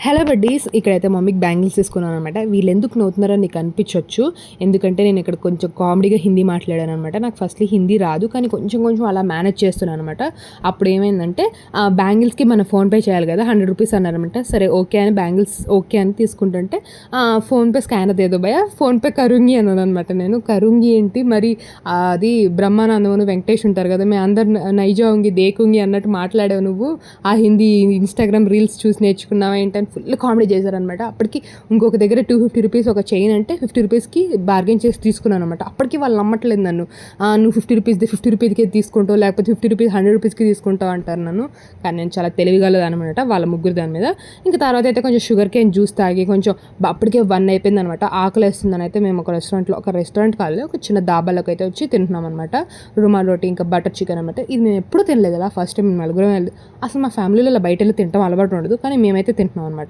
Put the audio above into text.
Hello buddies, ఇక్కడైతే మమ్మీకి bangles తీసుకున్నాను అనమాట. వీళ్ళు ఎందుకు నవ్వుతున్నారో నీకు అనిపించవచ్చు, ఎందుకంటే నేను ఇక్కడ కొంచెం కామెడీగా హిందీ మాట్లాడాను అనమాట. నాకు ఫస్ట్లీ హిందీ రాదు, కానీ కొంచెం కొంచెం అలా మేనేజ్ చేస్తున్నాను అనమాట. అప్పుడు ఏమైందంటే బ్యాంగిల్స్కి మన ఫోన్పే చేయాలి కదా, 100 రూపీస్ అన్నారనమాట. సరే ఓకే అని బ్యాంగిల్స్ ఓకే అని తీసుకుంటుంటే ఫోన్పే స్కానర్ ఏదో భయ ఫోన్పే కరుంగి అన్నాను అనమాట. నేను కరుంగి ఏంటి మరి, అది బ్రహ్మానందం వెంకటేష్ ఉంటారు కదా, మేము అందరు నైజాంగి దేకుంగి అన్నట్టు మాట్లాడావు నువ్వు, ఆ హిందీ ఇన్స్టాగ్రామ్ రీల్స్ చూసి నేర్చుకున్నావా ఏంటని ఫుల్ కామెడీ చేశారనమాట. అప్పటికి ఇంకొక దగ్గర 250 రూపీస్ ఒక చైన్ అంటే 50 రూపీస్కి బార్గెన్ చేసి తీసుకున్నాను అనమాట. అప్పటికి వాళ్ళు నమ్మట్లేదు నన్ను. నువ్వు 50 రూపీస్కి తీసుకుంటావు, లేకపోతే 50 రూపీస్ 100 రూపీస్కి తీసుకుంటావు అంటారు నన్ను. కానీ నేను చాలా తెలివిగలదు అనమాట వాళ్ళ ముగ్గురు దాని మీద. ఇంకా తర్వాత అయితే కొంచెం షుగర్ కేన్ జ్యూస్ తాగి కొంచెం అప్పటికే 1 అయిపోయింది అనమాట. ఆకలి వేస్తుందని అయితే మేము ఒక రెస్టారెంట్ కాదు, ఒక చిన్న దాబాలోకి అయితే వచ్చి తింటున్నాం అనమాట. రుమాల్ రోటీ ఇంకా బటర్ చికెన్ అనమాట. ఇది మేము ఎప్పుడు తినలేదు కదా, ఫస్ట్ టైం మేము నలుగురం అసలు మా ఫ్యామిలీలో బయట వెళ్ళి తింటాం అలవాటు ఉండదు, కానీ మేమైతే తింటున్నాం అనమాట.